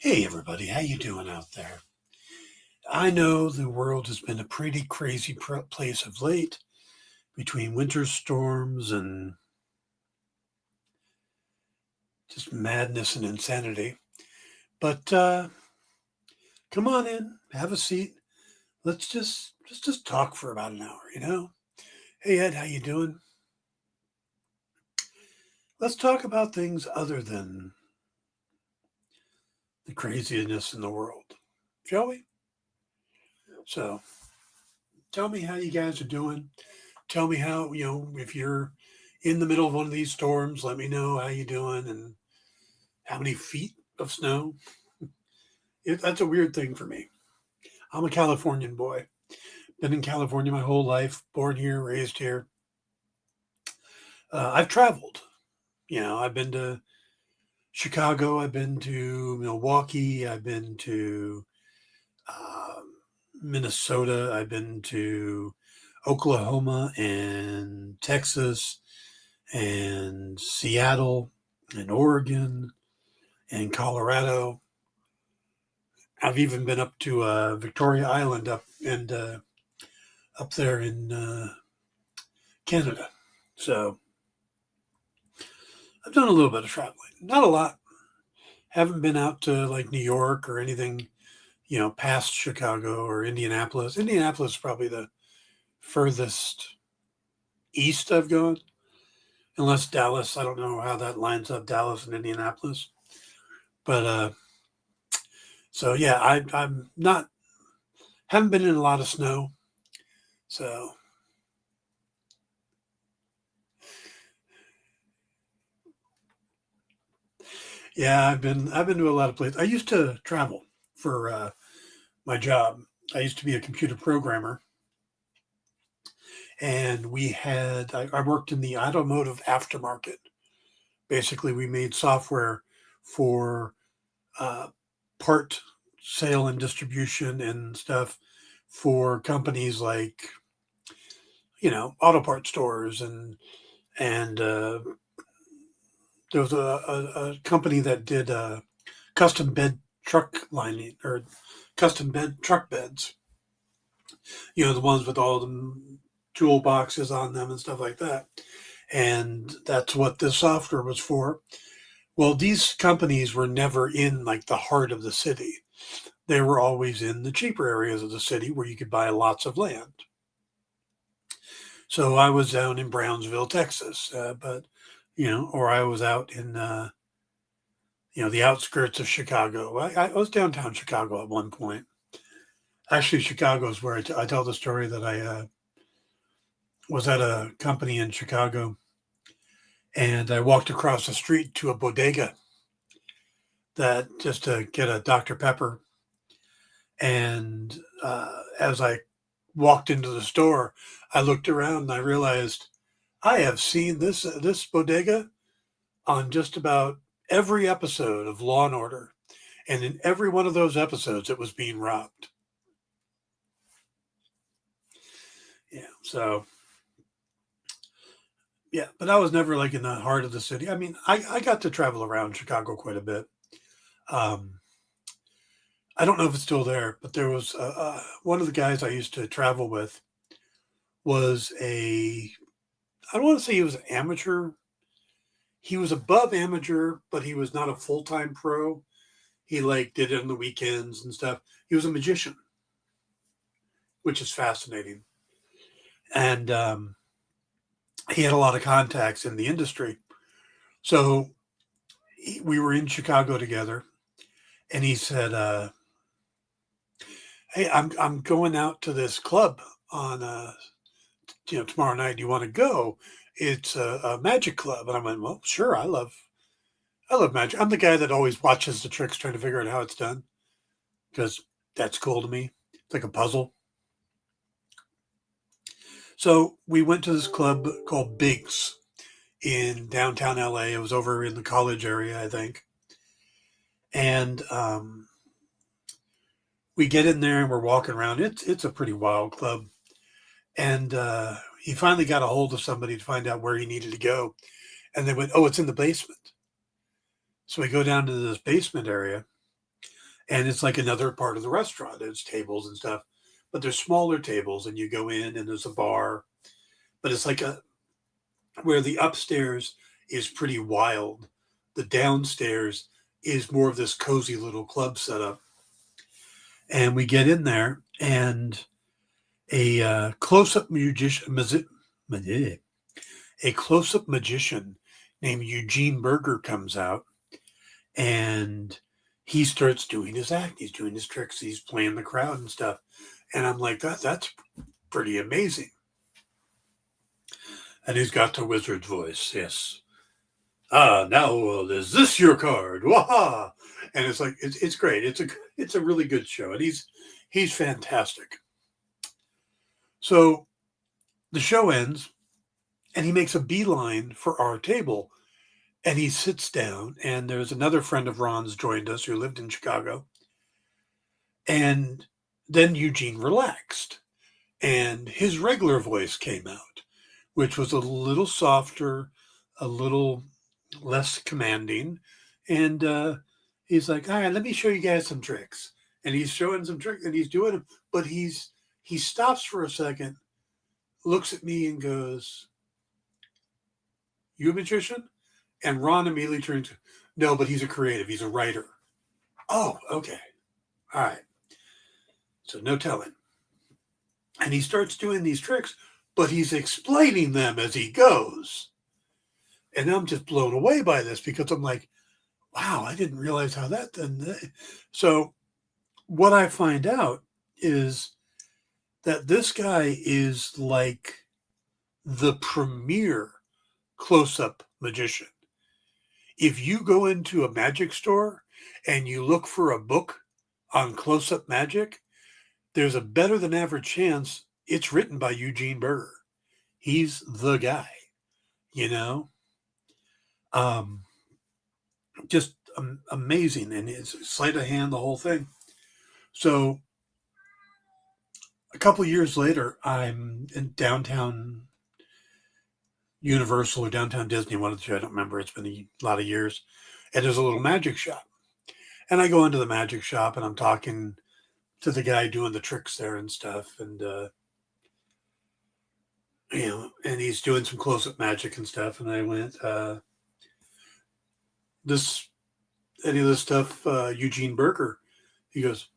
Hey everybody, how you doing out there? I know the world has been a pretty crazy place of late between winter storms and just madness and insanity. But come on in, have a seat. Let's just talk for about an hour. Hey Ed, how you doing? Let's talk about things other than the craziness in the world, shall we? So tell me how you guys are doing. Tell me how, if you're in the middle of one of these storms, let me know how you doing and how many feet of snow. That's a weird thing for me. I'm a Californian boy. Been in California my whole life, born here, raised here. I've traveled. I've been to Chicago, I've been to Milwaukee, I've been to um, Minnesota, I've been to Oklahoma and Texas and Seattle and Oregon and Colorado. I've even been up to Victoria Island up there in Canada. So I've done a little bit of traveling, not a lot. Haven't been out to like New York or anything, past Chicago or Indianapolis. Indianapolis is probably the furthest east I've gone, unless Dallas. I don't know how that lines up, Dallas and Indianapolis. But so yeah, I'm not haven't been in a lot of snow. So yeah, I've been to a lot of places. I used to travel for my job. I used to be a computer programmer, and I worked in the automotive aftermarket. Basically, we made software for uh, part sale and distribution and stuff for companies like auto parts stores and there was a company that did custom bed truck lining or custom bed truck beds. The ones with all the toolboxes on them and stuff like that. And that's what this software was for. Well, these companies were never in like the heart of the city. They were always in the cheaper areas of the city where you could buy lots of land. So I was down in Brownsville, Texas, or I was out in the outskirts of Chicago. I was downtown Chicago at one point. Actually, Chicago is where I tell the story that I was at a company in Chicago, and I walked across the street to a bodega that just to get a Dr. Pepper. And as I walked into the store, I looked around and I realized I have seen this bodega on just about every episode of Law and Order, and in every one of those episodes, it was being robbed. Yeah, so yeah, but I was never like in the heart of the city. I mean, I got to travel around Chicago quite a bit. Um, I don't know if it's still there, but there was one of the guys I used to travel with was I don't want to say he was an amateur. He was above amateur, but he was not a full time pro. He like did it on the weekends and stuff. He was a magician, which is fascinating, and he had a lot of contacts in the industry. So we were in Chicago together, and he said, "Hey, I'm going out to this club on tomorrow night. Do you want to go? It's a magic club." And I went, "Well, sure. I love magic. I'm the guy that always watches the tricks, trying to figure out how it's done because that's cool to me. It's like a puzzle." So we went to this club called Biggs in downtown LA. It was over in the college area, I think. And we get in there and we're walking around. It's a pretty wild club. And he finally got a hold of somebody to find out where he needed to go. And they went, "Oh, it's in the basement." So we go down to this basement area, and it's like another part of the restaurant. There's tables and stuff, but there's smaller tables, and you go in and there's a bar, but it's like a where the upstairs is pretty wild. The downstairs is more of this cozy little club setup. And we get in there, and a close-up a close-up magician named Eugene Berger comes out, and he starts doing his act. He's doing his tricks. He's playing the crowd and stuff. And I'm like, that's pretty amazing. And he's got the wizard's voice. Yes. Now is this your card? Waha! And it's like it's great. It's a really good show, and he's fantastic. So the show ends, and he makes a beeline for our table, and he sits down. And there's another friend of Ron's joined us who lived in Chicago, and then Eugene relaxed, and his regular voice came out, which was a little softer, a little less commanding. And he's like, all right, let me show you guys some tricks. And he's showing some tricks, and he's doing them, but he stops for a second, looks at me and goes, you a magician? And Ron immediately turns, no, but he's a creative. He's a writer. Oh, okay. All right. So no telling. And he starts doing these tricks, but he's explaining them as he goes. And I'm just blown away by this, because I'm like, wow, I didn't realize how that then. So what I find out is that this guy is like the premier close-up magician. If you go into a magic store and you look for a book on close-up magic, there's a better than average chance it's written by Eugene Berger. He's the guy, you know? Just amazing. And it's sleight of hand, the whole thing. So a couple of years later, I'm in downtown Universal or downtown Disney, one of the two, I don't remember. It's been a lot of years. And there's a little magic shop. And I go into the magic shop, and I'm talking to the guy doing the tricks there and stuff. And, and he's doing some close-up magic and stuff. And I went, any of this stuff, Eugene Berger? He goes,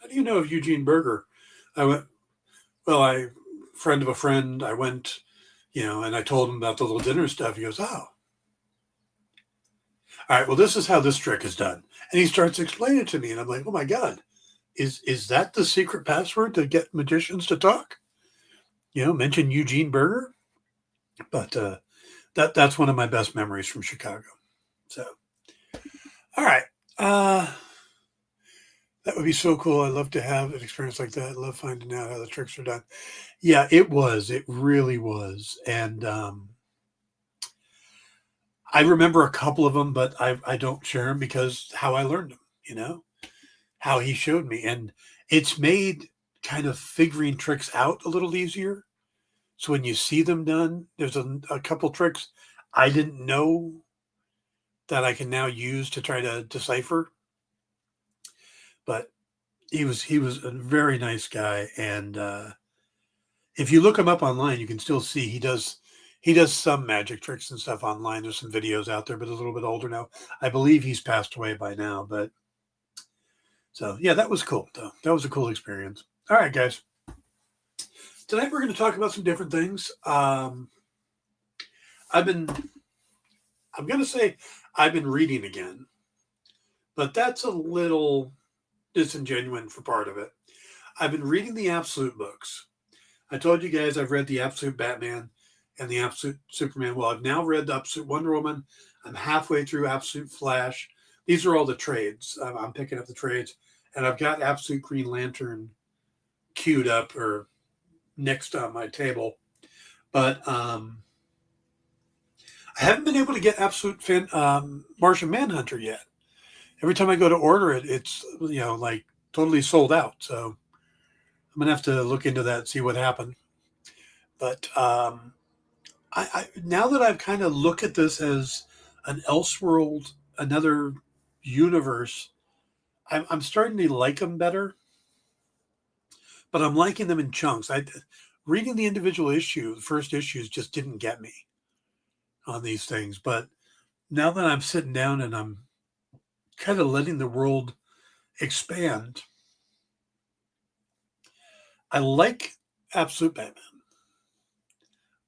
how do you know of Eugene Berger? I went, well, friend of a friend, I went, and I told him about the little dinner stuff. He goes, oh. All right, well, this is how this trick is done. And he starts explaining it to me, and I'm like, oh my God, is that the secret password to get magicians to talk? Mention Eugene Berger. But that's one of my best memories from Chicago. So, all right. That would be so cool. I'd love to have an experience like that. I love finding out how the tricks are done. Yeah, it was. It really was. And I remember a couple of them, but I don't share them because how I learned them, how he showed me. And it's made kind of figuring tricks out a little easier. So when you see them done, there's a couple tricks I didn't know that I can now use to try to decipher. But he was a very nice guy. And if you look him up online, you can still see he does some magic tricks and stuff online. There's some videos out there, but a little bit older now. I believe he's passed away by now. But so, yeah, that was cool, though. That was a cool experience. All right, guys. Tonight we're going to talk about some different things. I'm going to say I've been reading again, but that's a little disingenuous for part of it. I've been reading the Absolute books. I told you guys I've read the Absolute Batman and the Absolute Superman. Well, I've now read the Absolute Wonder Woman. I'm halfway through Absolute Flash. These are all the trades. I'm picking up the trades. And I've got Absolute Green Lantern queued up or next on my table. But I haven't been able to get Absolute Martian Manhunter yet. Every time I go to order it, it's, like totally sold out. So I'm going to have to look into that and see what happened. But I now that I've kind of looked at this as an Elseworld, another universe, I'm starting to like them better, but I'm liking them in chunks. I reading the individual issue, the first issues just didn't get me on these things. But now that I'm sitting down and I'm kind of letting the world expand, I like Absolute Batman.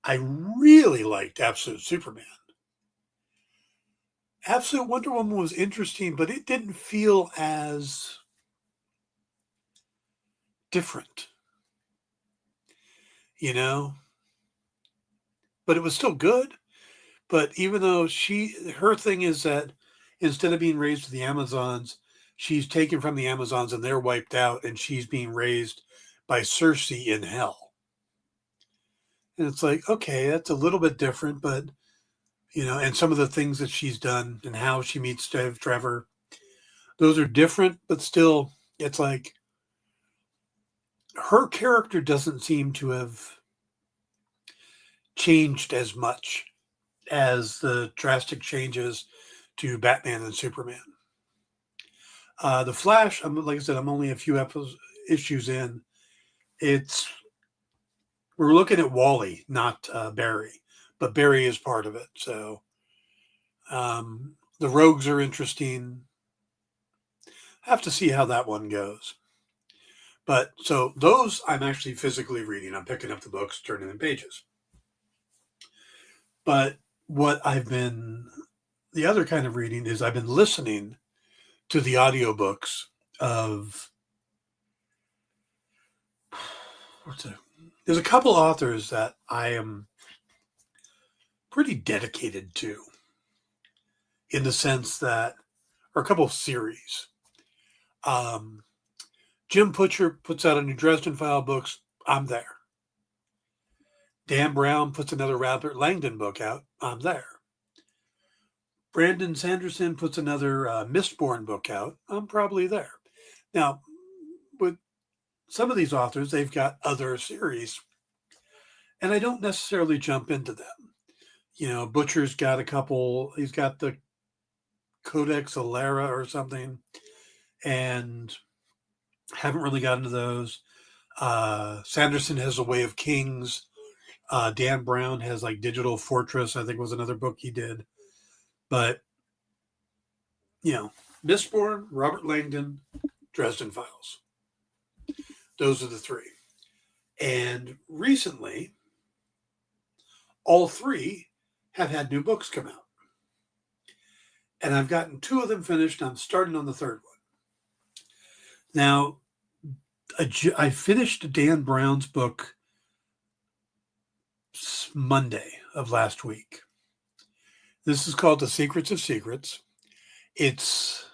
I really liked Absolute Superman. Absolute Wonder Woman was interesting, but it didn't feel as different, you know? But it was still good. But even though her thing is that instead of being raised with the Amazons, she's taken from the Amazons and they're wiped out, and she's being raised by Cersei in hell. And it's like, okay, that's a little bit different, but and some of the things that she's done and how she meets Trevor, those are different, but still, it's like her character doesn't seem to have changed as much as the drastic changes to Batman and Superman. The Flash, like I said, I'm only a few issues in. We're looking at Wally, not Barry, but Barry is part of it. So the Rogues are interesting. I have to see how that one goes. But so those I'm actually physically reading. I'm picking up the books, turning in pages. But the other kind of reading is I've been listening to the audiobooks of, there's a couple authors that I am pretty dedicated to, in the sense that, or a couple of series. Jim Butcher puts out a new Dresden File books. I'm there. Dan Brown puts another Robert Langdon book out. I'm there. Brandon Sanderson puts another Mistborn book out. I'm probably there. Now, with some of these authors, they've got other series, and I don't necessarily jump into them. Butcher's got a couple. He's got the Codex Alera or something, and haven't really gotten to those. Sanderson has A Way of Kings. Dan Brown has like Digital Fortress, I think was another book he did. But, Mistborn, Robert Langdon, Dresden Files. Those are the three. And recently, all three have had new books come out. And I've gotten two of them finished. I'm starting on the third one. Now, I finished Dan Brown's book Monday of last week. This is called The Secrets of Secrets. It's,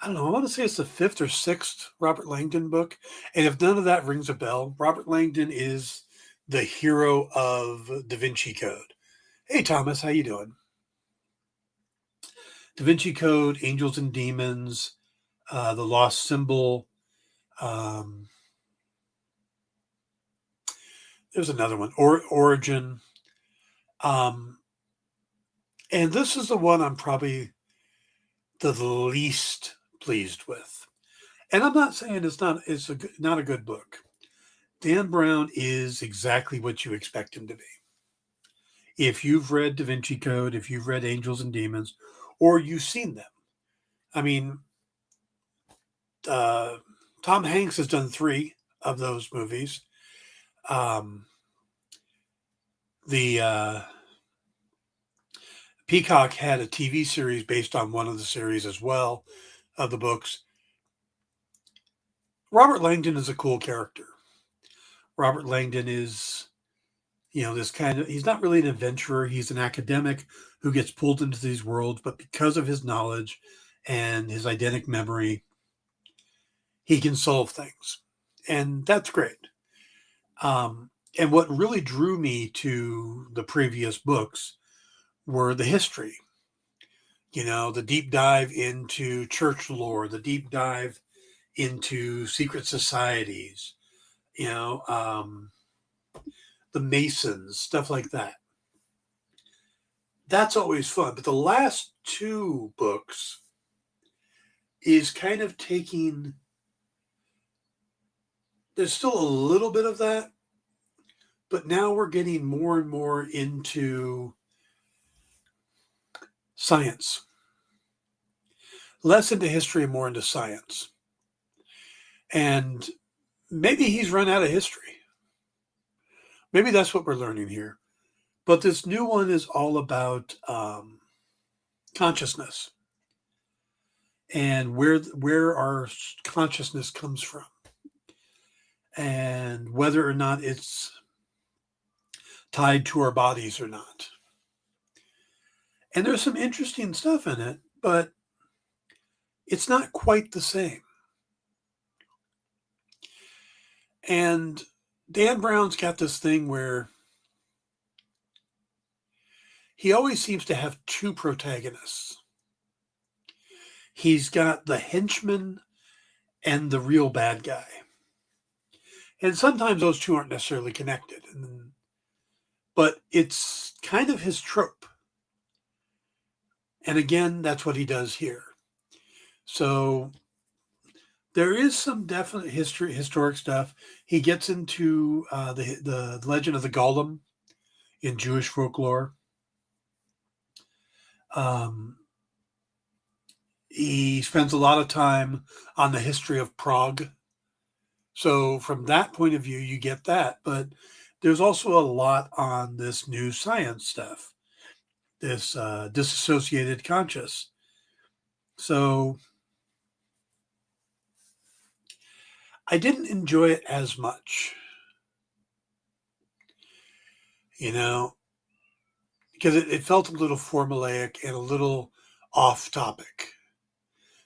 I don't know, I want to say it's the fifth or sixth Robert Langdon book. And if none of that rings a bell, Robert Langdon is the hero of Da Vinci Code. Hey, Thomas, how you doing? Da Vinci Code, Angels and Demons, The Lost Symbol. There's another one, Origin. And this is the one I'm probably the least pleased with. And I'm not saying it's not a good book. Dan Brown is exactly what you expect him to be. If you've read Da Vinci Code, if you've read Angels and Demons, or you've seen them. I mean, Tom Hanks has done 3 of those movies. The Peacock had a TV series based on one of the series as well of the books. Robert Langdon is a cool character. Robert Langdon is, this kind of, he's not really an adventurer. He's an academic who gets pulled into these worlds, but because of his knowledge and his eidetic memory, he can solve things. And that's great. And what really drew me to the previous books were the history. The deep dive into church lore, the deep dive into secret societies, the Masons, stuff like that. That's always fun. But the last 2 books is kind of taking, there's still a little bit of that, but now we're getting more and more into science, less into history and more into science. And maybe he's run out of history. Maybe that's what we're learning here. But this new one is all about consciousness and where our consciousness comes from, and whether or not it's tied to our bodies or not. And there's some interesting stuff in it, but it's not quite the same. And Dan Brown's got this thing where he always seems to have two protagonists. He's got the henchman and the real bad guy. And sometimes those two aren't necessarily connected. But it's kind of his trope. And again, that's what he does here. So there is some definite historic stuff. He gets into the legend of the golem in Jewish folklore. He spends a lot of time on the history of Prague. So from that point of view, you get that. But there's also a lot on this new science stuff, this disassociated conscious. So I didn't enjoy it as much, because it felt a little formulaic and a little off topic.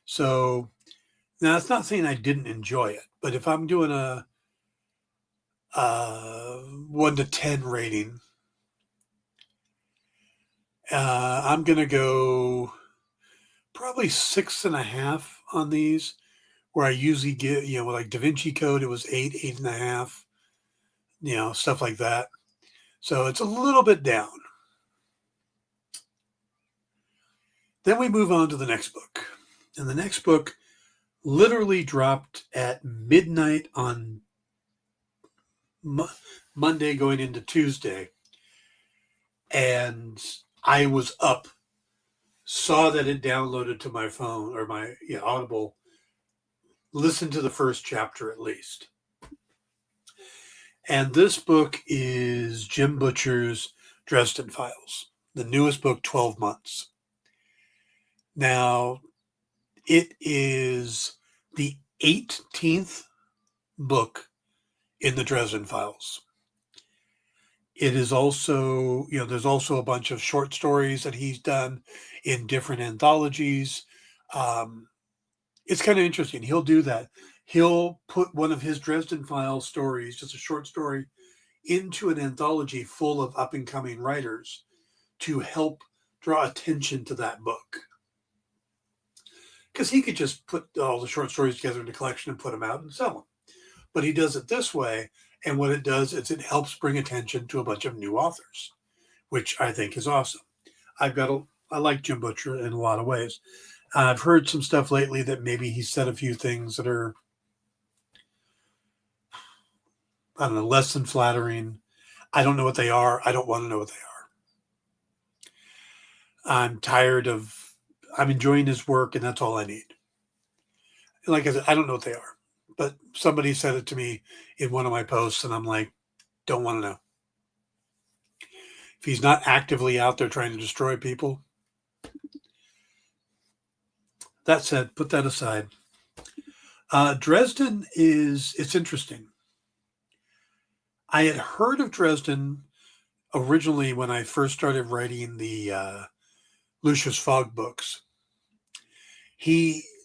So now it's not saying I didn't enjoy it, but if I'm doing a 1 to 10 rating, I'm going to go probably 6.5 on these, where I usually get, like Da Vinci Code, it was 8.5, stuff like that. So it's a little bit down. Then we move on to the next book. And the next book literally dropped at midnight on Monday going into Tuesday. And I was up, saw that it downloaded to my phone or my Audible, listened to the first chapter at least. And this book is Jim Butcher's Dresden Files, the newest book, 12 months. Now, it is the 18th book in the Dresden Files. It is also, there's also a bunch of short stories that he's done in different anthologies. It's kind of interesting. He'll do that. He'll put one of his Dresden Files stories, just a short story, into an anthology full of up-and-coming writers to help draw attention to that book. Because he could just put all the short stories together in a collection and put them out and sell them. But he does it this way, and what it does is it helps bring attention to a bunch of new authors, which I think is awesome. I like Jim Butcher in a lot of ways. I've heard some stuff lately that maybe he said a few things that are, I don't know, less than flattering. I don't know what they are. I don't want to know what they are. I'm enjoying his work, and that's all I need. And like I said, I don't know what they are. But somebody said it to me in one of my posts, and I'm like, don't want to know. If he's not actively out there trying to destroy people. That said, put that aside. Dresden it's interesting. I had heard of Dresden originally when I first started writing the Lucius Fogg books.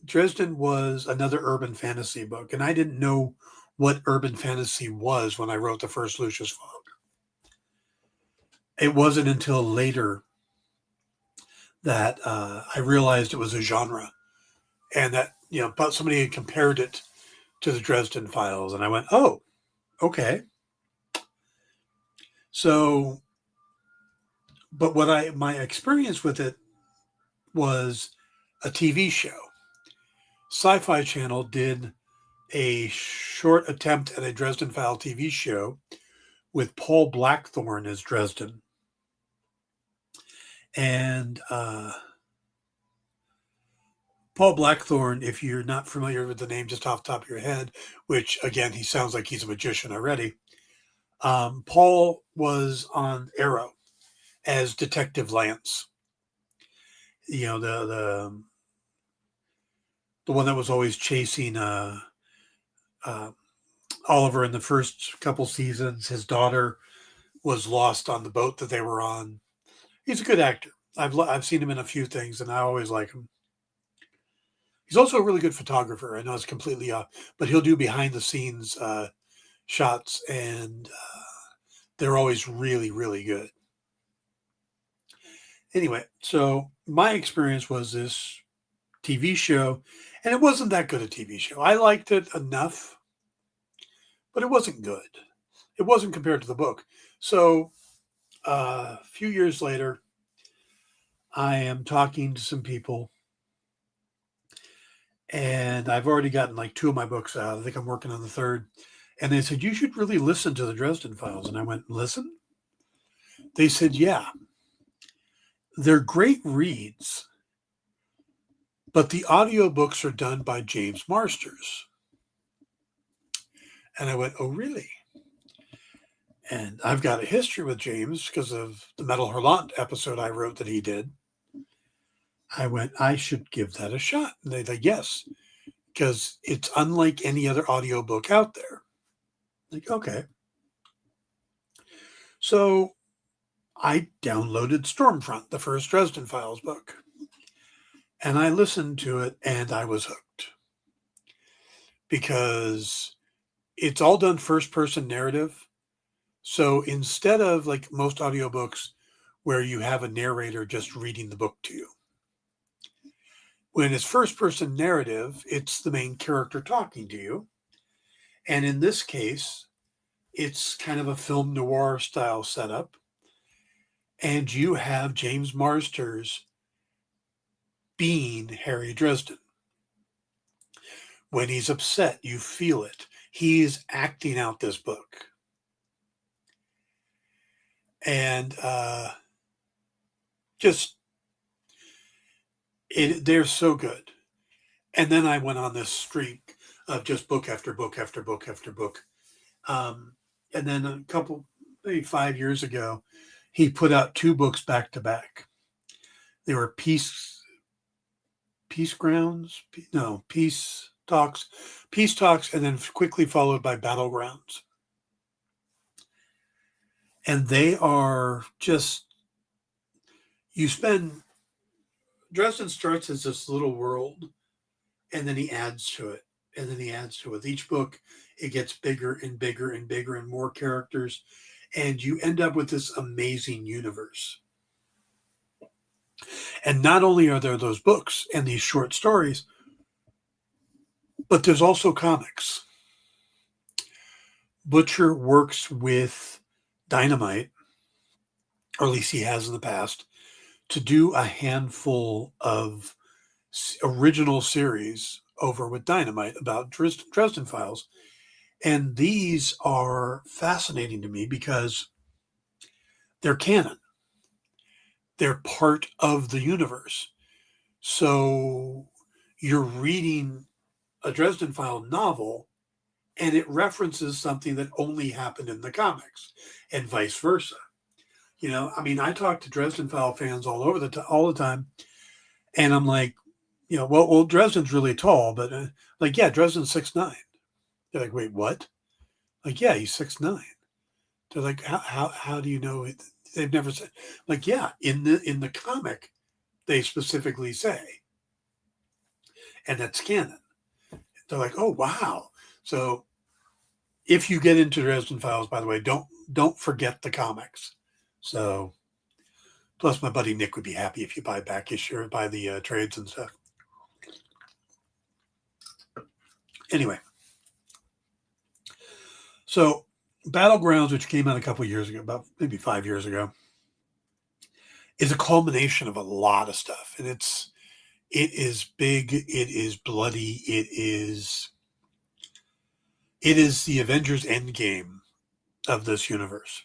Dresden was another urban fantasy book, and I didn't know what urban fantasy was when I wrote the first Lucius Fogg. It wasn't until later that I realized it was a genre, and that somebody had compared it to the Dresden Files, and I went, oh, okay. So, but my experience with it was a TV show. Sci-Fi Channel did a short attempt at a Dresden File TV show with Paul Blackthorne as Dresden. And Paul Blackthorne, if you're not familiar with the name just off the top of your head, which again, he sounds like he's a magician already. Paul was on Arrow as Detective Lance. You know, the one that was always chasing Oliver in the first couple seasons. His daughter was lost on the boat that they were on. He's a good actor. I've seen him in a few things, and I always like him. He's also a really good photographer. I know it's completely off, but he'll do behind the scenes shots, and they're always really, really good. Anyway, so my experience was this TV show, and it wasn't that good a TV show. I liked it enough, but it wasn't good. It wasn't compared to the book. So a few years later, I am talking to some people, and I've already gotten like 2 of my books out. I think I'm working on the 3rd. And they said, you should really listen to the Dresden Files. And I went, listen? They said, yeah, they're great reads, but the audiobooks are done by James Marsters. And I went, oh, really? And I've got a history with James because of the Metal Hurlant episode I wrote that he did. I went, I should give that a shot. And they said, yes, because it's unlike any other audiobook out there. Like, okay. So I downloaded Stormfront, the first Dresden Files book, and I listened to it, and I was hooked because it's all done first-person narrative. So instead of like most audiobooks where you have a narrator just reading the book to you, when it's first-person narrative, it's the main character talking to you. And in this case, it's kind of a film noir style setup. And you have James Marsters being Harry Dresden. When he's upset, you feel it. He's acting out this book. And they're so good. And then I went on this streak of just book after book after book after book. And then maybe 5 years ago, he put out 2 books back to back. They were Peace Talks, and then quickly followed by Battlegrounds. And they are just, Dresden starts as this little world, and then he adds to it, and then he adds to it. Each book, it gets bigger and bigger and bigger and more characters, and you end up with this amazing universe. And not only are there those books and these short stories, but there's also comics. Butcher works with Dynamite, or at least he has in the past, to do a handful of original series over with Dynamite about Dresden Files. And these are fascinating to me because they're canon. They're part of the universe. So you're reading a Dresden File novel, and it references something that only happened in the comics, and vice versa. You know, I mean, I talk to Dresden File fans all the time, and I'm like, you know, well, Dresden's really tall, but like, yeah, Dresden's 6'9". They're like, wait, what? Like, yeah, he's 6'9". They're like, how do you know it? They've never said, like, yeah, in the comic, they specifically say, and that's canon. They're like, oh, wow. So if you get into Dresden Files, by the way, don't forget the comics. So, plus my buddy Nick would be happy if you buy back issue or buy the trades and stuff. Anyway, so Battlegrounds, which came out a couple of years ago, about maybe 5 years ago, is a culmination of a lot of stuff, and It is big. It is bloody. It is the Avengers Endgame of this universe.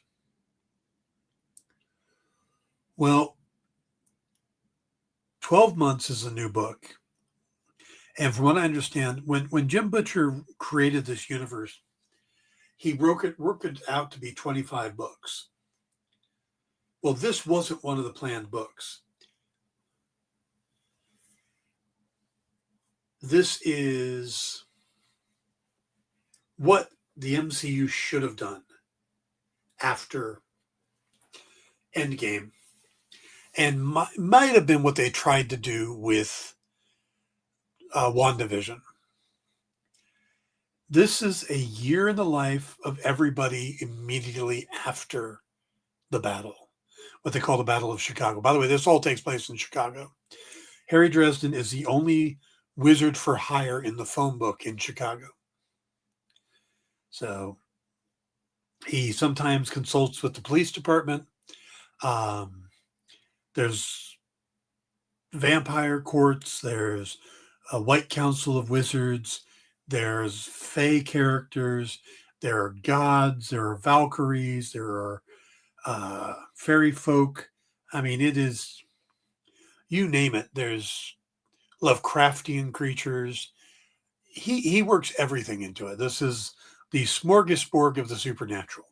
Well, 12 Months is a new book. And from what I understand, when Jim Butcher created this universe, he worked it out to be 25 books. Well, this wasn't one of the planned books. This is what the MCU should have done after Endgame, and might have been what they tried to do with WandaVision. This is a year in the life of everybody immediately after the battle, what they call the Battle of Chicago. By the way, this all takes place in Chicago. Harry Dresden is the only wizard for hire in the phone book in Chicago. So he sometimes consults with the police department. There's vampire courts. There's a White Council of Wizards. There's fae characters. There are gods. There are Valkyries. There are fairy folk. I mean, it is, you name it. There's Lovecraftian creatures. He works everything into it. This is the smorgasbord of the supernatural.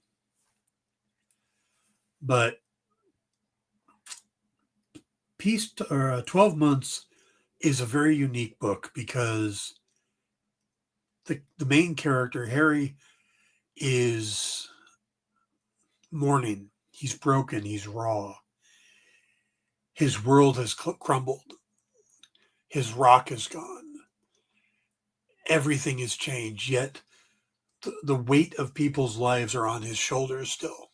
But 12 Months is a very unique book because the main character, Harry, is mourning. He's broken. He's raw. His world has crumbled. His rock is gone. Everything has changed, yet the weight of people's lives are on his shoulders still.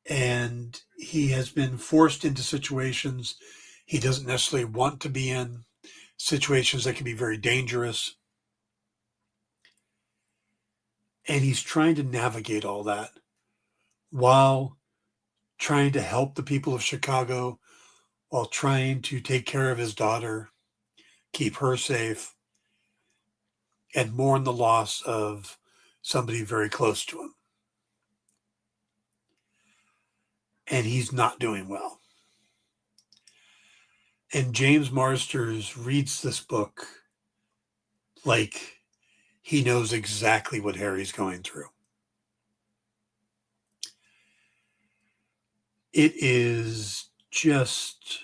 And he has been forced into situations he doesn't necessarily want to be in, situations that can be very dangerous. And he's trying to navigate all that while trying to help the people of Chicago, while trying to take care of his daughter, keep her safe, and mourn the loss of somebody very close to him. And he's not doing well. And James Marsters reads this book like he knows exactly what Harry's going through. It is just,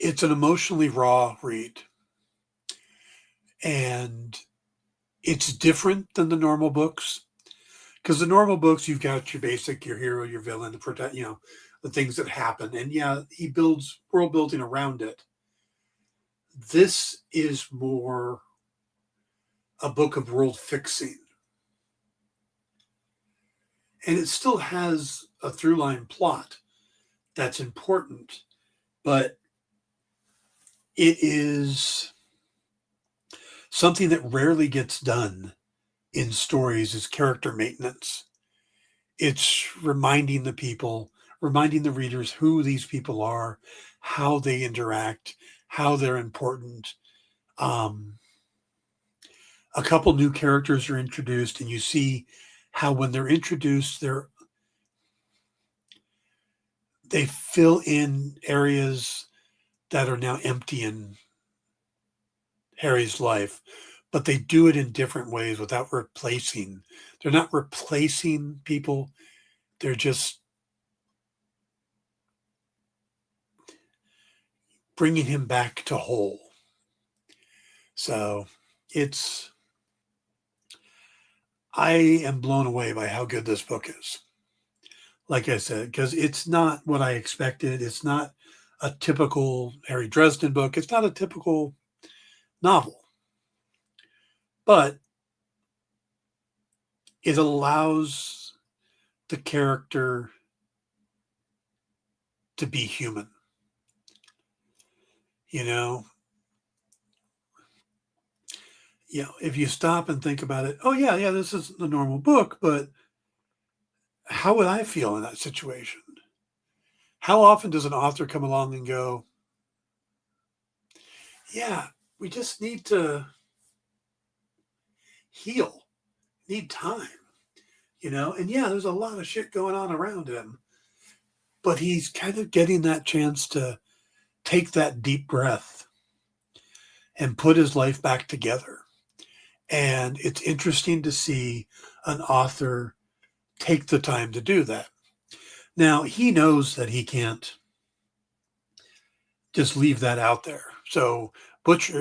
it's an emotionally raw read. And it's different than the normal books. Because the normal books, you've got your basic, your hero, your villain, the things that happen. And yeah, he builds world building around it. This is more a book of world fixing. And it still has a through line plot that's important, but it is something that rarely gets done in stories is character maintenance. It's reminding the readers who these people are, how they interact, how they're important. A couple new characters are introduced, and you see how when they're introduced, they fill in areas that are now empty in Harry's life, but they do it in different ways without replacing. They're not replacing people. They're just bringing him back to whole. So I am blown away by how good this book is. Like I said, because it's not what I expected. It's not a typical Harry Dresden book. It's not a typical novel. But it allows the character to be human. If you stop and think about it, oh yeah, this is a normal book, but how would I feel in that situation? How often does an author come along and go, yeah, we just need to heal, need time, And yeah, there's a lot of shit going on around him, but he's kind of getting that chance to take that deep breath and put his life back together. And it's interesting to see an author take the time to do that. Now, he knows that he can't just leave that out there. So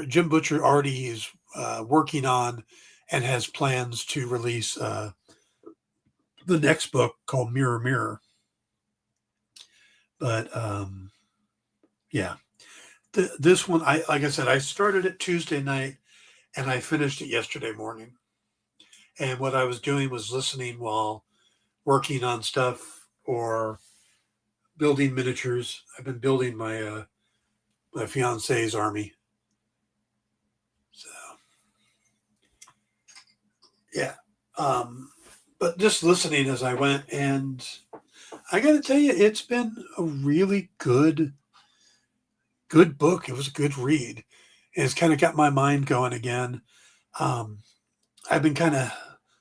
Jim Butcher already is working on and has plans to release the next book called Mirror Mirror. But yeah, this one, like I said, I started it Tuesday night and I finished it yesterday morning. And what I was doing was listening while working on stuff or building miniatures. I've been building my my fiance's army. So yeah, but just listening as I went, and I got to tell you, it's been a really good book. It was a good read. And it's kind of got my mind going again. I've been kind of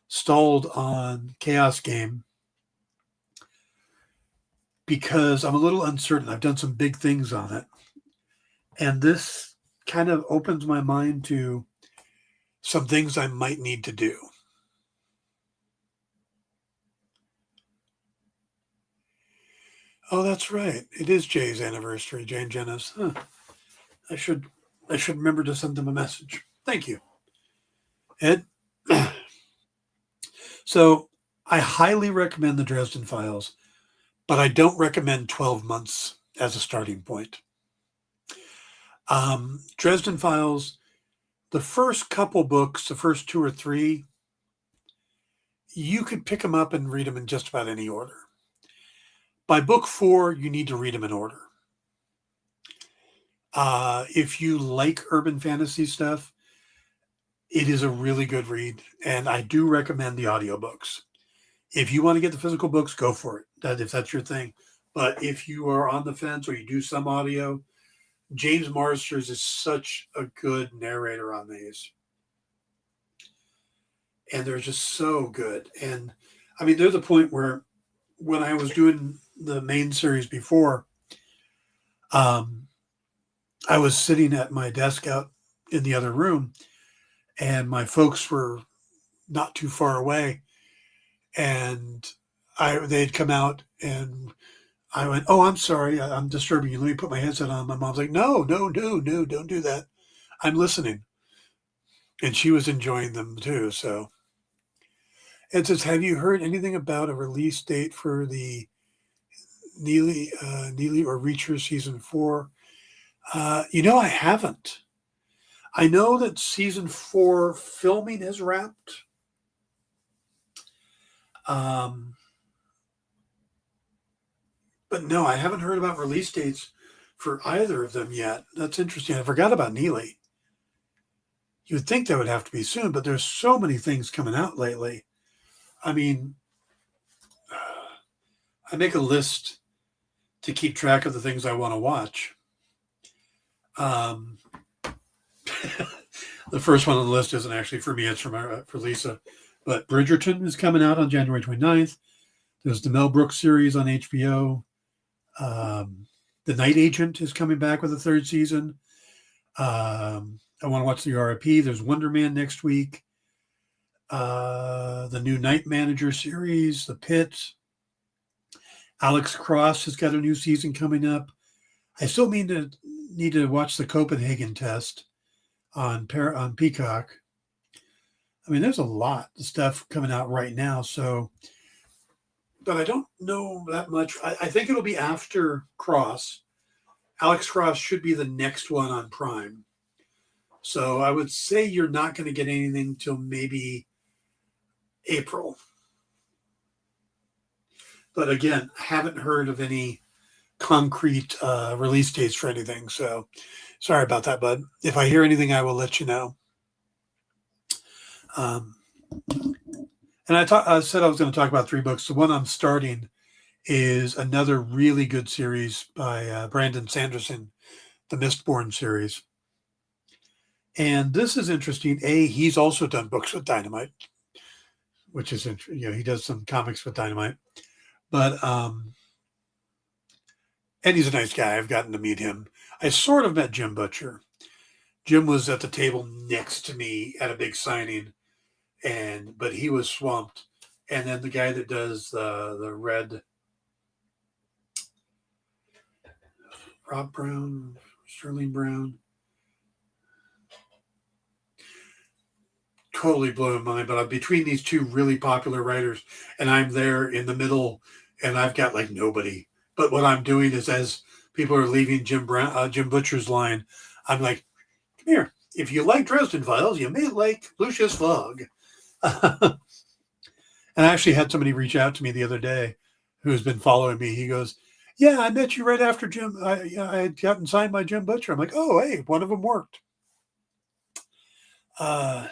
stalled on Chaos Game because I'm a little uncertain. I've done some big things on it. And this kind of opens my mind to some things I might need to do. Oh, that's right. It is Jay's anniversary, Jay and Jenna's. Huh. I should remember to send them a message. Thank you, Ed. So I highly recommend the Dresden Files, but I don't recommend 12 months as a starting point. Dresden Files, the first couple books, the first 2 or 3, you could pick them up and read them in just about any order. By book 4, you need to read them in order. If you like urban fantasy stuff, it is a really good read, and I do recommend the audiobooks. If you want to get the physical books, go for it, if that's your thing. But if you are on the fence or you do some audio, James Marsters is such a good narrator on these. And they're just so good. And I mean, there's a point where when I was doing the main series before, I was sitting at my desk out in the other room, and my folks were not too far away, and they'd come out, and I went, "Oh, I'm sorry, I'm disturbing you. Let me put my headset on." My mom's like, "No, don't do that. I'm listening," and she was enjoying them too. So, it says, "Have you heard anything about a release date for the Neely or Reacher season 4? I haven't. I know that season 4 filming has wrapped. But no, I haven't heard about release dates for either of them yet. That's interesting. I forgot about Neely. You would think that would have to be soon, but there's so many things coming out lately. I mean, I make a list to keep track of the things I want to watch. The first one on the list isn't actually for me, it's for Lisa. But Bridgerton is coming out on January 29th. There's the Mel Brooks series on HBO. The Night Agent is coming back with a 3rd season. I want to watch the RIP. There's Wonder Man next week. The new Night Manager series, The Pit. Alex Cross has got a new season coming up. I still need to watch the Copenhagen Test on Peacock. I mean, there's a lot of stuff coming out right now. So, but I don't know that much. I think it'll be after Cross. Alex Cross should be the next one on Prime. So I would say you're not going to get anything till maybe April. But again, I haven't heard of any concrete release dates for anything. So sorry about that, bud. If I hear anything, I will let you know. And I said I was going to talk about 3 books. The one I'm starting is another really good series by Brandon Sanderson, the Mistborn series. And this is interesting. He's also done books with Dynamite, which is interesting. He does some comics with Dynamite, but and he's a nice guy. I've gotten to meet him. I sort of met Jim Butcher. Jim was at the table next to me at a big signing, but he was swamped. And then the guy that does the red, Rob Brown, Sterling Brown, totally blew my mind. But I'm between these two really popular writers, and I'm there in the middle, and I've got like nobody. But what I'm doing is, as people are leaving Jim Butcher's line, I'm like, "Come here. If you like Dresden Files, you may like Lucius Fogg." And I actually had somebody reach out to me the other day who's been following me. He goes, "Yeah, I met you right after Jim. I had gotten signed by Jim Butcher." I'm like, "Oh, hey, one of them worked." Yeah,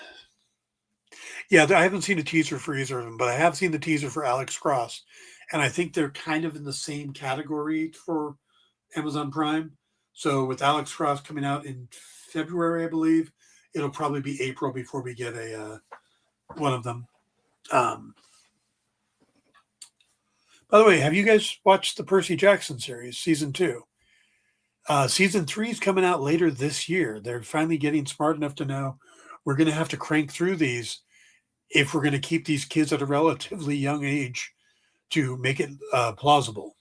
I haven't seen a teaser for either of them, but I have seen the teaser for Alex Cross. And I think they're kind of in the same category for Amazon Prime. So with Alex Cross coming out in February, I believe, it'll probably be April before we get a one of them. By the way, have you guys watched the Percy Jackson series, season 2? Season 3 is coming out later this year. They're finally getting smart enough to know we're going to have to crank through these if we're going to keep these kids at a relatively young age to make it plausible.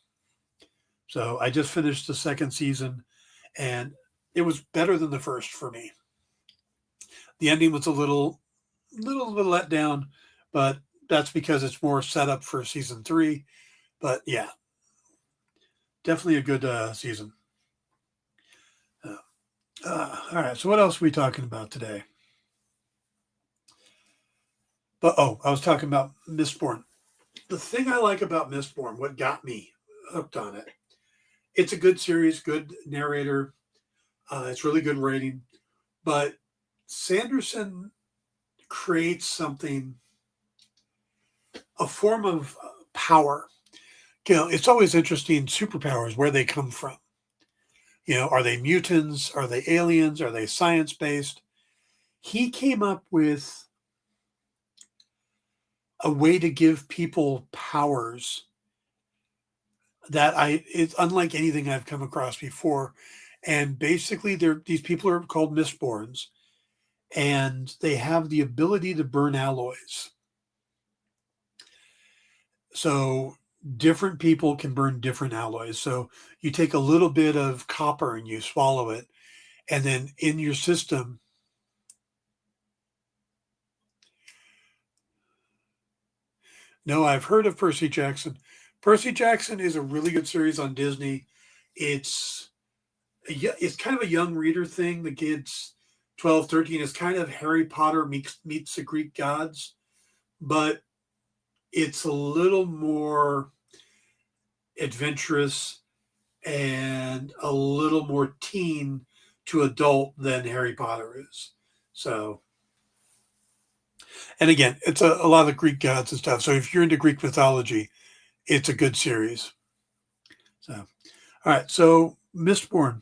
So I just finished the second season, and it was better than the first for me. The ending was a little bit let down, but that's because it's more set up for season 3. But yeah, definitely a good season. All right, so what else are we talking about today? But I was talking about Mistborn. The thing I like about Mistborn, what got me hooked on it, it's a good series, good narrator. It's really good writing, but Sanderson creates something, a form of power. It's always interesting, superpowers, where they come from. Are they mutants? Are they aliens? Are they science based? He came up with a way to give people powers that it's unlike anything I've come across before. And basically, these people are called Mistborns, and they have the ability to burn alloys. So different people can burn different alloys. So you take a little bit of copper and you swallow it, and then in your system, no, I've heard of Percy Jackson. Percy Jackson is a really good series on Disney. It's it's kind of a young reader thing. The kids 12, 13 is kind of Harry Potter meets the Greek gods, but it's a little more adventurous and a little more teen to adult than Harry Potter is. So, and again, it's a lot of Greek gods and stuff. So if you're into Greek mythology, it's a good series. So, all right. So Mistborn.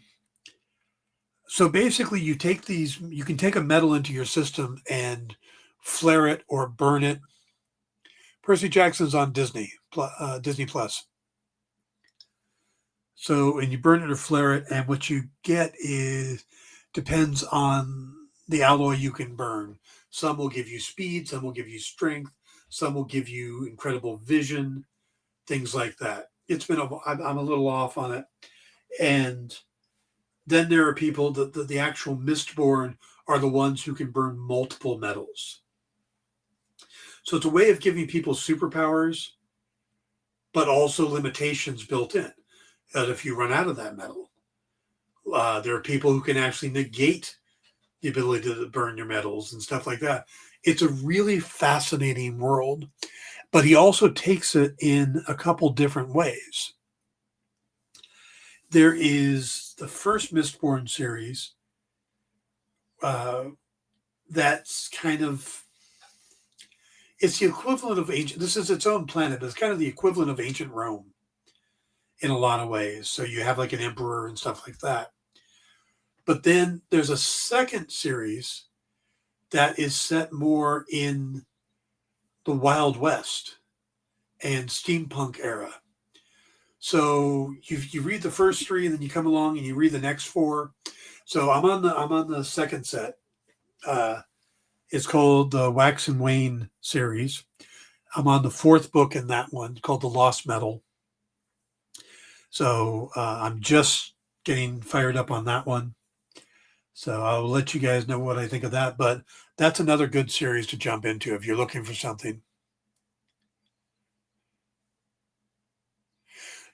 So basically, you can take a metal into your system and flare it or burn it. Percy Jackson's on Disney Plus. So, and you burn it or flare it, and what you get depends on the alloy you can burn. Some will give you speed, some will give you strength, some will give you incredible vision, things like that. I'm a little off on it. And then there are people the actual Mistborn are the ones who can burn multiple metals. So it's a way of giving people superpowers, but also limitations built in. That if you run out of that metal, there are people who can actually negate the ability to burn your metals and stuff like that. It's a really fascinating world, but he also takes it in a couple different ways. There is the first Mistborn series that's kind of, it's the equivalent of ancient, this is its own planet, but it's kind of the equivalent of ancient Rome. in a lot of ways. So you have like an emperor and stuff like that. But then there's a second series that is set more in the Wild West and steampunk era. So you read the first three, and then you come along and you read the next four. So I'm on the second set. It's called the Wax and Wane series. I'm on the fourth book in that one called The Lost Metal. So I'm just getting fired up on that one. So I'll let you guys know what I think of that. But that's another good series to jump into if you're looking for something.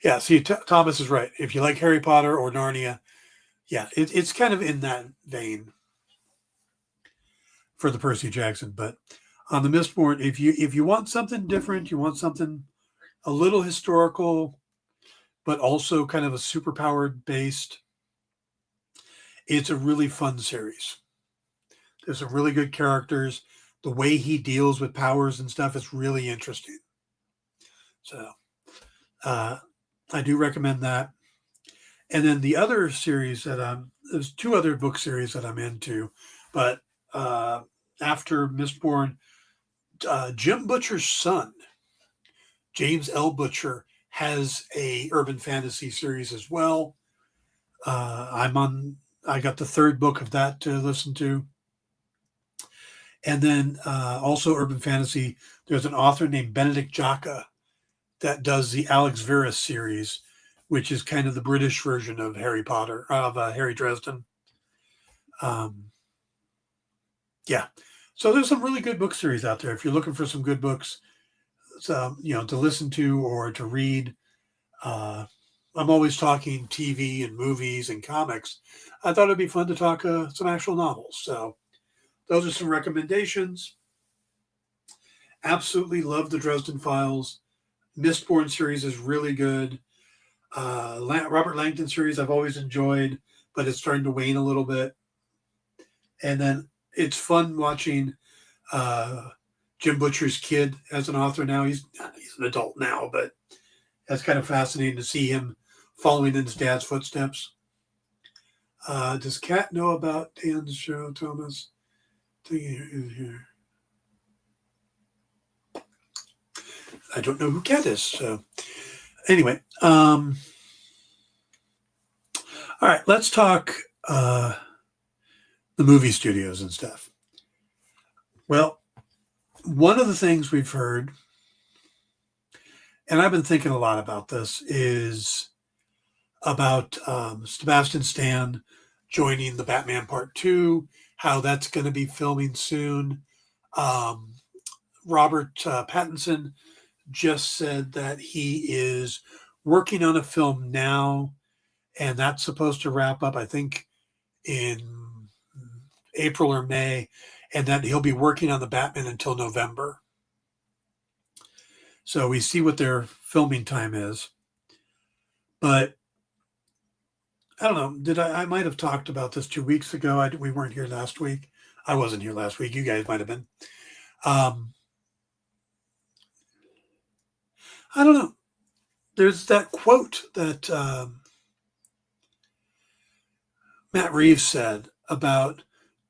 Yeah, see, Thomas is right. If you like Harry Potter or Narnia, yeah, it's kind of in that vein for the Percy Jackson. But on the Mistborn, if you want something different, you want something a little historical, but also kind of a superpowered based, it's a really fun series. There's some really good characters. The way he deals with powers and stuff is really interesting. So uh, I do recommend that. And then the other series there's two other book series that I'm into, but uh, after Mistborn, Jim Butcher's son, James L. Butcher, has a urban fantasy series as well. I got the third book of that to listen to. And then also urban fantasy, there's an author named Benedict Jacka that does the Alex Verus series, which is kind of the British version of Harry Potter, of Harry Dresden. Um, yeah. So there's some really good book series out there. If you're looking for some good books, to listen to or to read, I'm always talking TV and movies and comics. I thought it'd be fun to talk some actual novels. So those are some recommendations. Absolutely love the Dresden Files. Mistborn series is really good. Robert Langdon series I've always enjoyed, but it's starting to wane a little bit. And then it's fun watching Jim Butcher's kid as an author now. He's an adult now, but that's kind of fascinating to see him following in his dad's footsteps. Does Kat know about Dan's show, Thomas? Here. I don't know who Kat is. So anyway, all right, let's talk the movie studios and stuff. Well, one of the things we've heard, and I've been thinking a lot about this, is about Sebastian Stan joining the Batman Part 2, how that's going to be filming soon. Robert Pattinson just said that he is working on a film now, and that's supposed to wrap up, I think, in April or May, and that he'll be working on the Batman until November. So we see what their filming time is. But I don't know. I might have talked about this 2 weeks ago. We weren't here last week. I wasn't here last week. You guys might have been. I don't know. There's that quote that Matt Reeves said about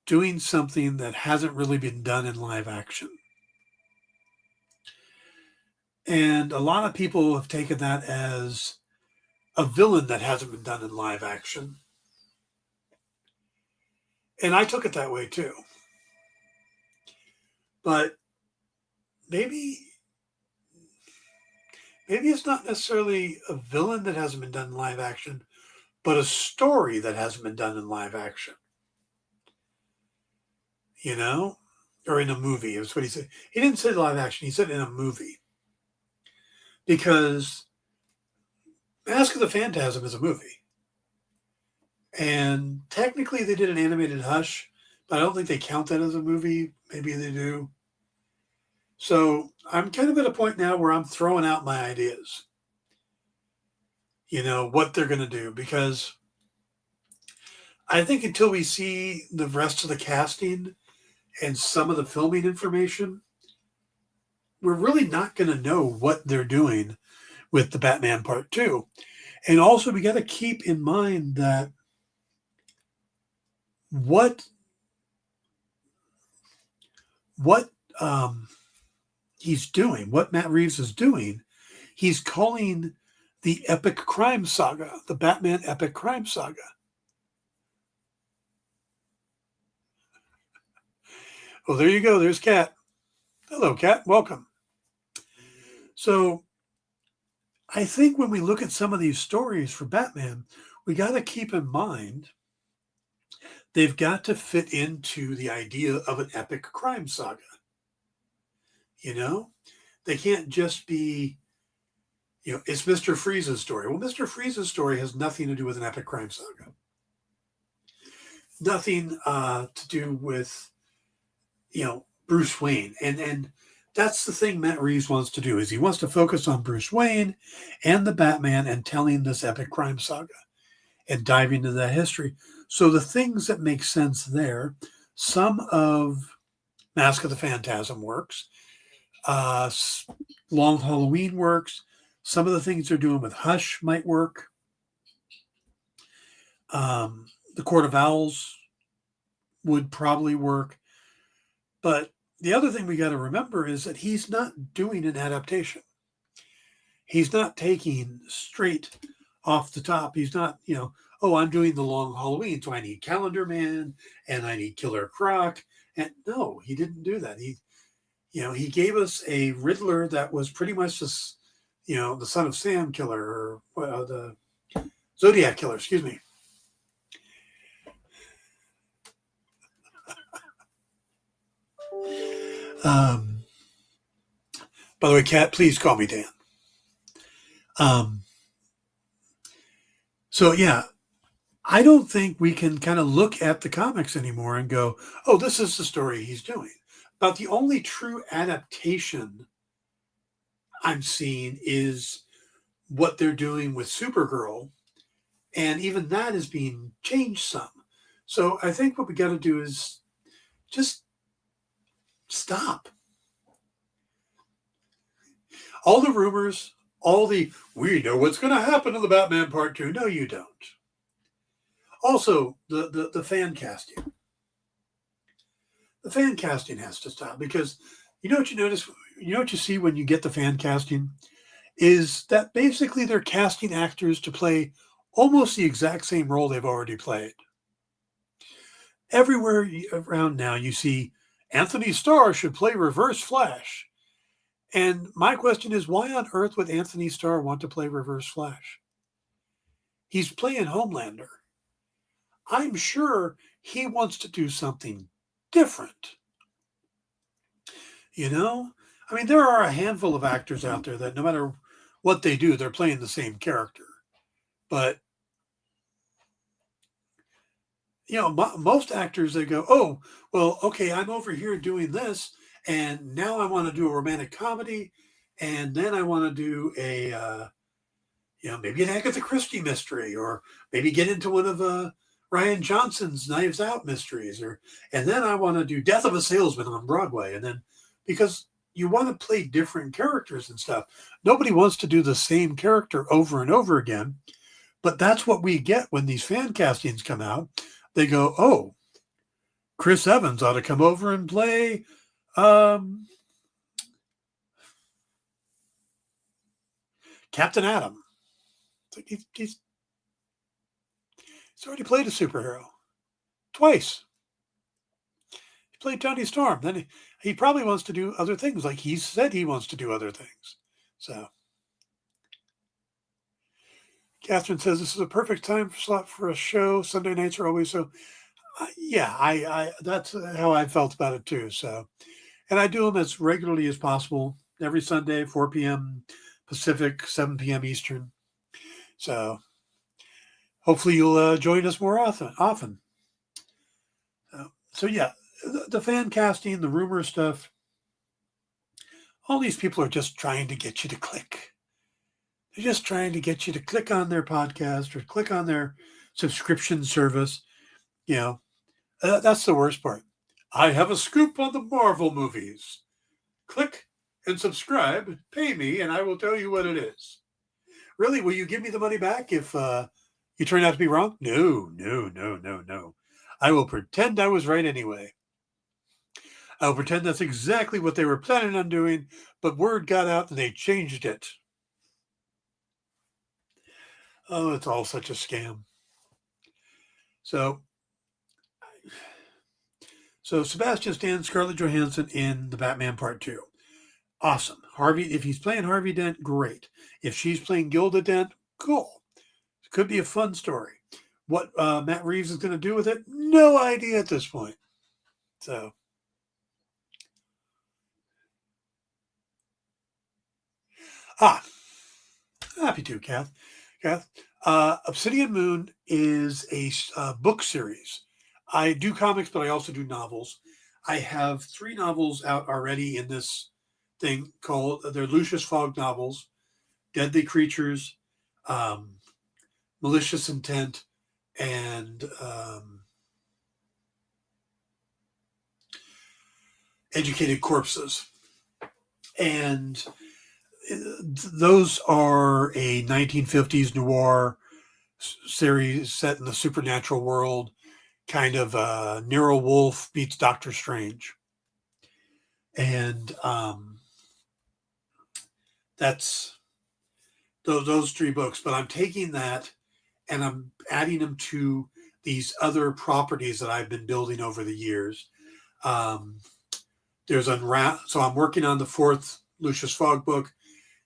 doing something that hasn't really been done in live action. And a lot of people have taken that as a villain that hasn't been done in live action. And I took it that way too. But maybe it's not necessarily a villain that hasn't been done in live action, but a story that hasn't been done in live action. Or in a movie. That's what he said. He didn't say live action. He said in a movie. Because Mask of the Phantasm is a movie. And technically they did an animated Hush, but I don't think they count that as a movie. Maybe they do. So I'm kind of at a point now where I'm throwing out my ideas. What they're going to do. Because I think until we see the rest of the casting and some of the filming information, we're really not going to know what they're doing with the Batman Part 2. And also, we got to keep in mind that what what he's doing, what Matt Reeves is doing, he's calling the epic crime saga, the Batman epic crime saga. Oh, there you go. There's Kat. Hello, Kat. Welcome. So I think when we look at some of these stories for Batman, we got to keep in mind they've got to fit into the idea of an epic crime saga. You know, they can't just be, it's Mr. Freeze's story. Well, Mr. Freeze's story has nothing to do with an epic crime saga. Nothing to do with, Bruce Wayne. And that's the thing Matt Reeves wants to do, is he wants to focus on Bruce Wayne and the Batman and telling this epic crime saga and diving into that history. So the things that make sense there, some of Mask of the Phantasm works, Long Halloween works, some of the things they're doing with Hush might work. The Court of Owls would probably work. But the other thing we got to remember is that he's not doing an adaptation. He's not taking straight off the top. He's not, I'm doing the Long Halloween, so I need Calendar Man and I need Killer Croc. And no, he didn't do that. He gave us a Riddler that was pretty much this, the Son of Sam killer, or the Zodiac killer, excuse me. By the way, Kat, please call me Dan. So yeah, I don't think we can kind of look at the comics anymore and go, oh, this is the story he's doing. But the only true adaptation I'm seeing is what they're doing with Supergirl. And even that is being changed some. So I think what we got to do is just stop. All the rumors, we know what's going to happen in the Batman Part 2. No, you don't. Also, the fan casting. The fan casting has to stop, because what you notice, what you see when you get the fan casting is that basically they're casting actors to play almost the exact same role they've already played. Everywhere around now, you see Anthony Starr should play Reverse Flash. And my question is, why on earth would Anthony Starr want to play Reverse Flash? He's playing Homelander. I'm sure he wants to do something different. There are a handful of actors out there that no matter what they do, they're playing the same character. But, most actors, they go, oh, well, okay, I'm over here doing this, and now I want to do a romantic comedy, and then I want to do a, maybe an Agatha Christie mystery, or maybe get into one of Ryan Johnson's Knives Out mysteries, and then I want to do Death of a Salesman on Broadway, and then because you want to play different characters and stuff. Nobody wants to do the same character over and over again, but that's what we get when these fan castings come out. They go, oh, Chris Evans ought to come over and play Captain Atom. It's like he's already played a superhero twice. He played Tony Storm. Then he probably wants to do other things, like he said he wants to do other things. So Catherine says this is a perfect time slot for a show. Sunday nights are always so. I that's how I felt about it too. So, and I do them as regularly as possible every Sunday, 4 p.m. Pacific, 7 p.m. Eastern. So hopefully you'll join us more often. So yeah, the fan casting, the rumor stuff, all these people are just trying to get you to click. They're just trying to get you to click on their podcast or click on their subscription service. That's the worst part. I have a scoop on the Marvel movies. Click and subscribe, pay me, and I will tell you what it is. Really? Will you give me the money back if you turn out to be wrong? No, no, no, no, no. I will pretend I was right anyway. I'll pretend that's exactly what they were planning on doing, but word got out and they changed it. Oh, it's all such a scam. So, so Sebastian Stan, Scarlett Johansson in the Batman Part 2. Awesome. Harvey, if he's playing Harvey Dent, great. If she's playing Gilda Dent, cool. It could be a fun story. What Matt Reeves is going to do with it, no idea at this point. So, happy to, Kath. Kath, Obsidian Moon is a book series. I do comics, but I also do novels. I have 3 novels out already in this thing called, they're Lucius Fogg novels, Deadly Creatures, um, Malicious Intent, and Educated Corpses. And those are a 1950s noir series set in the supernatural world, kind of Nero Wolfe meets Doctor Strange. And that's those 3 books. But I'm taking that and I'm adding them to these other properties that I've been building over the years. There's so I'm working on the 4th Lucius Fogg book.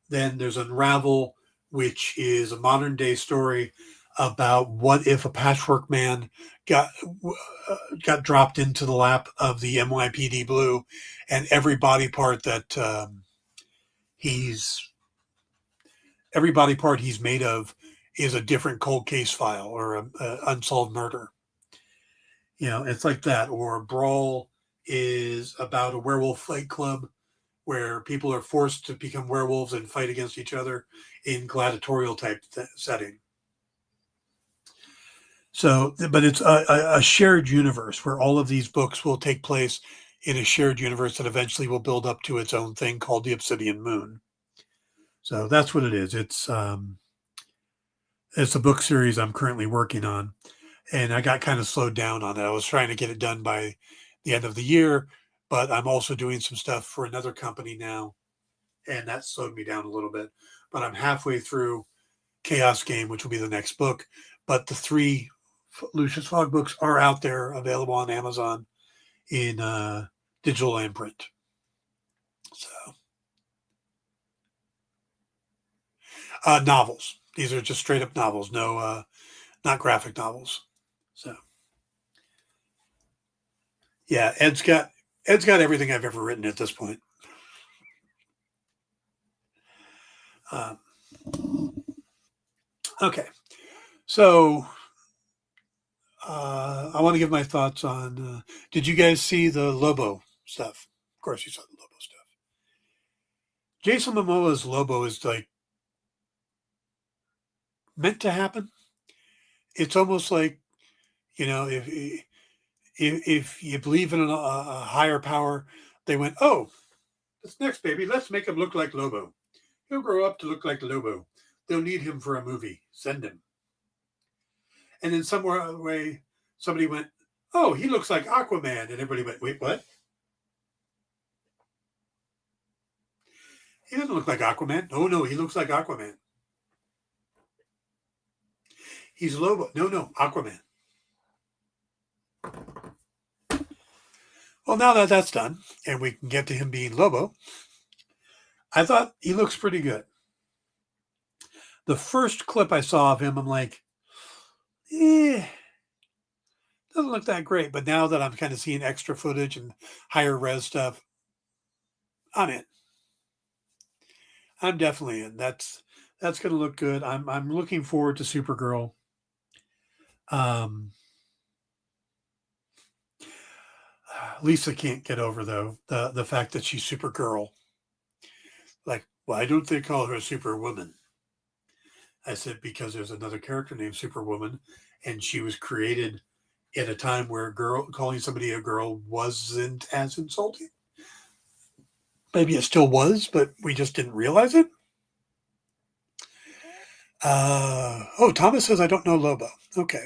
Then there's Unravel, which is a modern day story about what if a patchwork man got dropped into the lap of the NYPD Blue, and every body part he's made of is a different cold case file or a unsolved murder. It's like that. Or Brawl is about a werewolf fight club where people are forced to become werewolves and fight against each other in gladiatorial type setting. So, but it's a shared universe where all of these books will take place in a shared universe that eventually will build up to its own thing called the Obsidian Moon. So that's what it is. It's a book series I'm currently working on, and I got kind of slowed down on it. I was trying to get it done by the end of the year, but I'm also doing some stuff for another company now, and that slowed me down a little bit. But I'm halfway through Chaos Game, which will be the next book. But the 3 Lucius Fogg books are out there, available on Amazon in digital and print. So, novels. These are just straight up novels, no, not graphic novels. So, yeah, Ed's got everything I've ever written at this point. Okay, so I want to give my thoughts on. Did you guys see the Lobo stuff? Of course, you saw the Lobo stuff. Jason Momoa's Lobo is like meant to happen. It's almost like, if you believe in a higher power, they went, oh, this next baby, let's make him look like Lobo. He'll grow up to look like Lobo. They'll need him for a movie. Send him. And then somewhere other way, somebody went, oh, he looks like Aquaman. And everybody went, wait, what? He doesn't look like Aquaman. Oh, no, he looks like Aquaman. He's Lobo. No, Aquaman. Well, now that that's done, and we can get to him being Lobo, I thought he looks pretty good. The first clip I saw of him, I'm like, doesn't look that great. But now that I'm kind of seeing extra footage and higher res stuff, I'm in. I'm definitely in. That's going to look good. I'm looking forward to Supergirl. Lisa can't get over though the fact that she's Supergirl. Like, why don't they call her Superwoman? I said, because there's another character named Superwoman, and she was created at a time where calling somebody a girl wasn't as insulting. Maybe it still was, but we just didn't realize it. Thomas says, I don't know Lobo. Okay.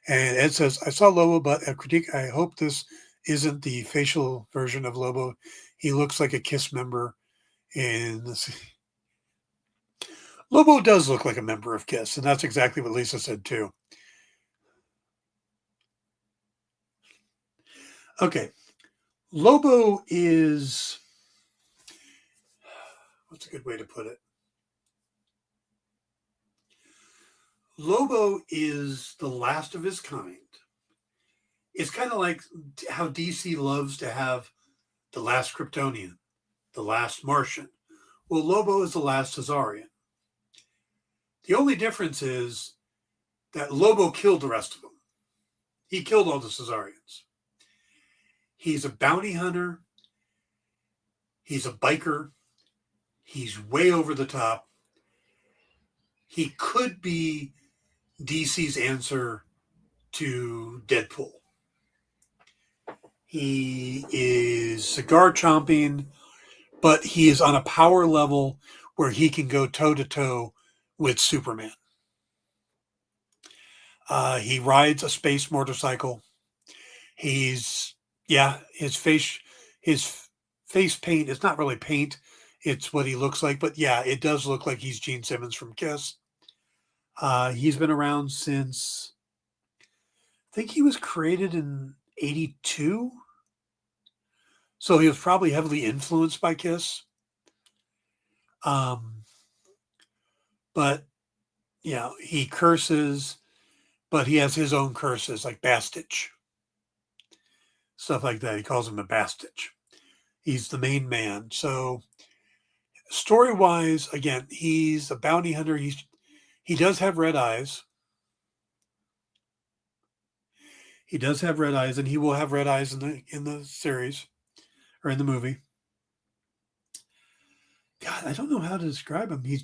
And Ed says, I saw Lobo, but a critique. I hope this isn't the facial version of Lobo. He looks like a KISS member. And Lobo does look like a member of KISS, and that's exactly what Lisa said too. Okay. Lobo is, what's a good way to put it? Lobo is the last of his kind. It's kind of like how DC loves to have the last Kryptonian, the last Martian. Well, Lobo is the last Azarian. The only difference is that Lobo killed the rest of them. He killed all the Cesarians. He's a bounty hunter. He's a biker. He's way over the top. He could be DC's answer to Deadpool. He is cigar chomping, but he is on a power level where he can go toe to toe with Superman. He rides a space motorcycle. His face paint is not really paint. It's what he looks like. But yeah, it does look like he's Gene Simmons from KISS. He's been around since, I think he was created in 82. So he was probably heavily influenced by KISS. But, he curses, but he has his own curses, like Bastich. Stuff like that. He calls him a Bastich. He's the main man. So story-wise, again, he's a bounty hunter. He does have red eyes. He does have red eyes, and he will have red eyes in the series or in the movie. God, I don't know how to describe him. He's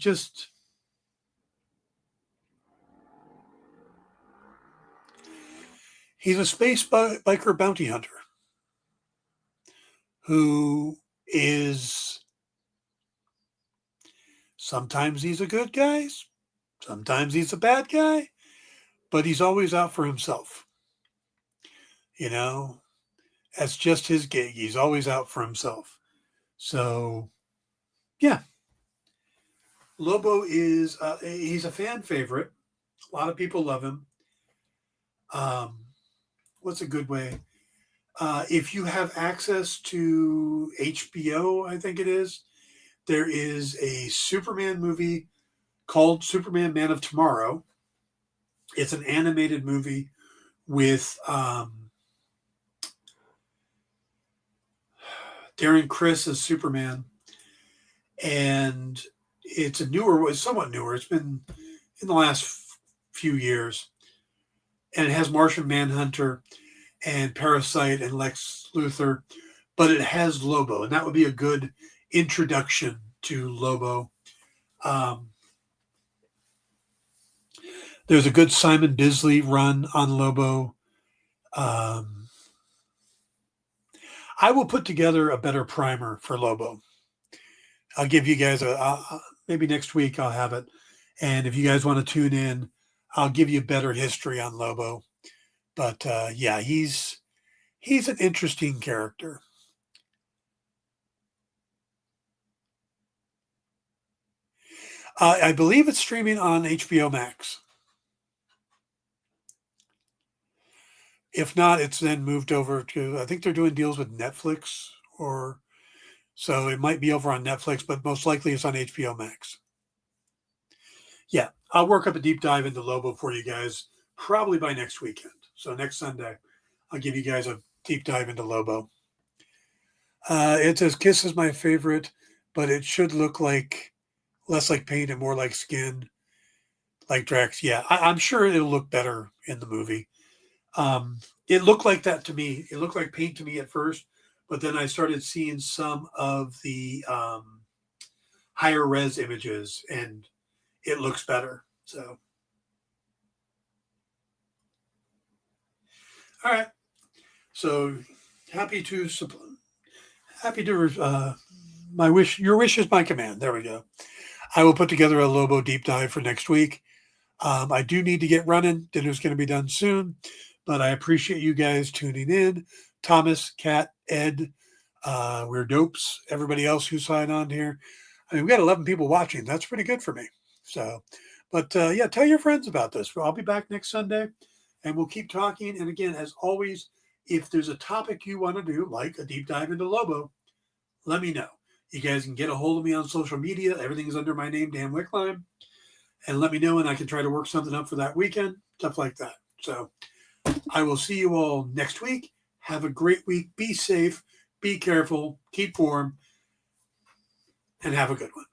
a space biker bounty hunter who is, sometimes he's a good guy, sometimes he's a bad guy, but he's always out for himself. That's just his gig. He's always out for himself. So, yeah. Lobo he's a fan favorite. A lot of people love him. What's a good way? If you have access to HBO, I think it is, there is a Superman movie called Superman Man of Tomorrow. It's an animated movie with Darren Criss as Superman. And it's somewhat newer. It's been in the last few years. And it has Martian Manhunter and Parasite and Lex Luthor, but it has Lobo, and that would be a good introduction to Lobo. There's a good Simon Bisley run on Lobo. I will put together a better primer for Lobo. I'll give you guys maybe next week I'll have it. And if you guys want to tune in, I'll give you better history on Lobo. But he's an interesting character. I believe it's streaming on HBO Max. If not, it's then moved over to, I think they're doing deals with Netflix, so it might be over on Netflix, but most likely it's on HBO Max. Yeah, I'll work up a deep dive into Lobo for you guys, probably by next weekend. So next Sunday, I'll give you guys a deep dive into Lobo. It says KISS is my favorite, but it should look like less like paint and more like skin, like Drax. Yeah, I'm sure it'll look better in the movie. It looked like that to me. It looked like paint to me at first, but then I started seeing some of the higher res images, and it looks better. So, all right. So happy to your wish is my command. There we go. I will put together a Lobo deep dive for next week. I do need to get running. Dinner's going to be done soon, but I appreciate you guys tuning in. Thomas, Kat, Ed, we're dopes. Everybody else who signed on here. I mean, we got 11 people watching. That's pretty good for me. So, but yeah, tell your friends about this. I'll be back next Sunday, and we'll keep talking. And again, as always, if there's a topic you want to do, like a deep dive into Lobo, let me know. You guys can get a hold of me on social media. Everything is under my name, Dan Wickline. And let me know, and I can try to work something up for that weekend, stuff like that. So I will see you all next week. Have a great week. Be safe. Be careful. Keep warm. And have a good one.